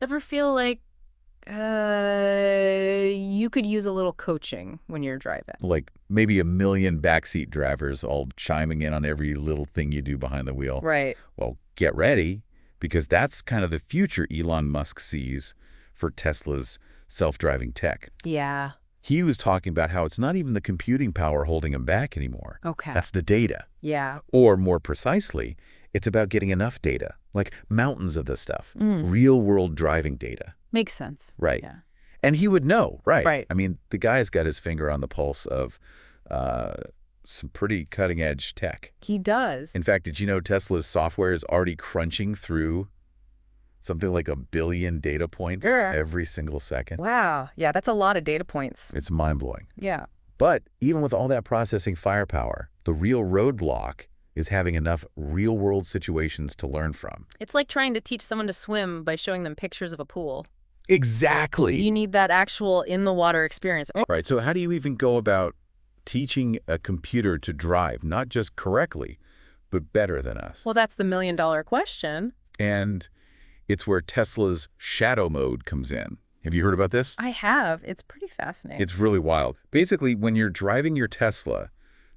Ever feel like you could use a little coaching when you're driving? Like maybe a million backseat drivers all chiming in on every little thing you do behind the wheel. Right. Well, get ready, because that's kind of the future Elon Musk sees for Tesla's self-driving tech. Yeah. He was talking about how it's not even the computing power holding him back anymore. Okay. That's the data. Yeah. Or more precisely, it's about getting enough data, like mountains of the stuff, Mm. real-world driving data. Makes sense. Right. Yeah. And he would know, right? Right. I mean, the guy's got his finger on the pulse of uh, some pretty cutting-edge tech. He does. In fact, did you know Tesla's software is already crunching through something like 1 billion data points Yeah. every single second? Wow. Yeah, that's a lot of data points. It's mind-blowing. Yeah. But even with all that processing firepower, the real roadblock is having enough real-world situations to learn from. It's like trying to teach someone to swim by showing them pictures of a pool. Exactly. You need that actual in-the-water experience. Right. So how do you even go about teaching a computer to drive, not just correctly, but better than us? Well, that's the million-dollar question. And it's where Tesla's shadow mode comes in. Have you heard about this? I have. It's pretty fascinating. It's really wild. Basically, when you're driving your Tesla,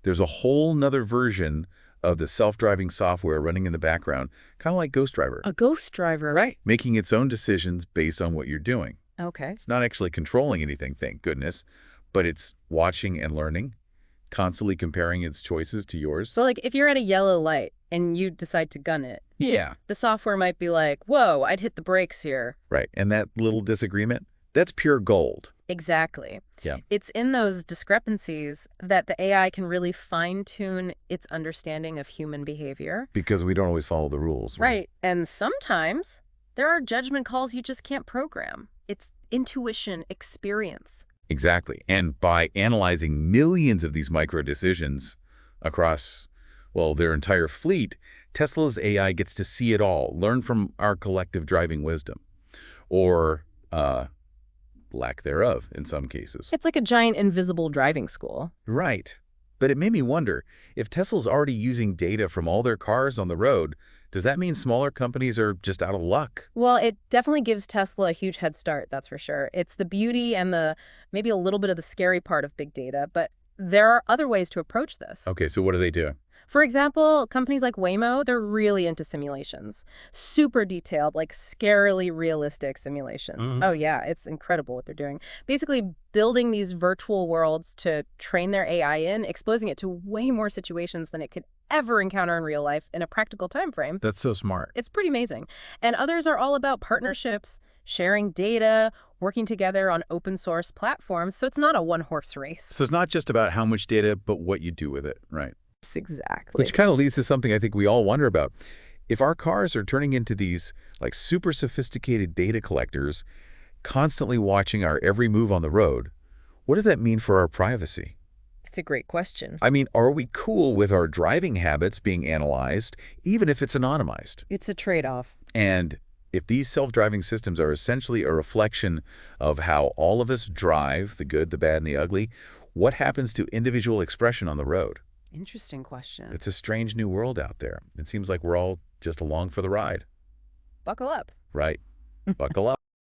there's a whole nother version of the self-driving software running in the background, kind of like Ghost Driver. A ghost driver. Right. Making its own decisions based on what you're doing. Okay. It's not actually controlling anything, thank goodness, but it's watching and learning, constantly comparing its choices to yours. So, like, if you're at a yellow light and you decide to gun it, Yeah. the software might be like, whoa, I'd hit the brakes here. Right. And that little disagreement, that's pure gold. Exactly. Yeah. It's in those discrepancies that the AI can really fine-tune its understanding of human behavior. Because we don't always follow the rules. Right. And sometimes there are judgment calls you just can't program. It's intuition, experience. Exactly. And by analyzing millions of these micro decisions across, well, their entire fleet, Tesla's AI gets to see it all, learn from our collective driving wisdom, or lack thereof in some cases. It's like a giant invisible driving school. Right. But it made me wonder, if Tesla's already using data from all their cars on the road, does that mean smaller companies are just out of luck? Well, it definitely gives Tesla a huge head start, that's for sure. It's the beauty and maybe a little bit of the scary part of big data, but there are other ways to approach this. Okay, so what do they do? For example, companies like Waymo, they're really into simulations. Super detailed, like scarily realistic simulations. Mhm. Oh yeah, it's incredible what they're doing. Basically building these virtual worlds to train their AI in, exposing it to way more situations than it could ever encounter in real life in a practical time frame. That's so smart. It's pretty amazing. And others are all about partnerships, sharing data, working together on open source platforms, so it's not a one-horse race. So it's not just about how much data, but what you do with it, right? Exactly. Which kind of leads to something I think we all wonder about. If our cars are turning into these like super sophisticated data collectors, constantly watching our every move on the road, what does that mean for our privacy? It's a great question. I mean, are we cool with our driving habits being analyzed, even if it's anonymized? It's a trade-off. And if these self-driving systems are essentially a reflection of how all of us drive, the good, the bad, and the ugly, what happens to individual expression on the road? Interesting question. It's a strange new world out there. It seems like we're all just along for the ride, Buckle up. right? Buckle up.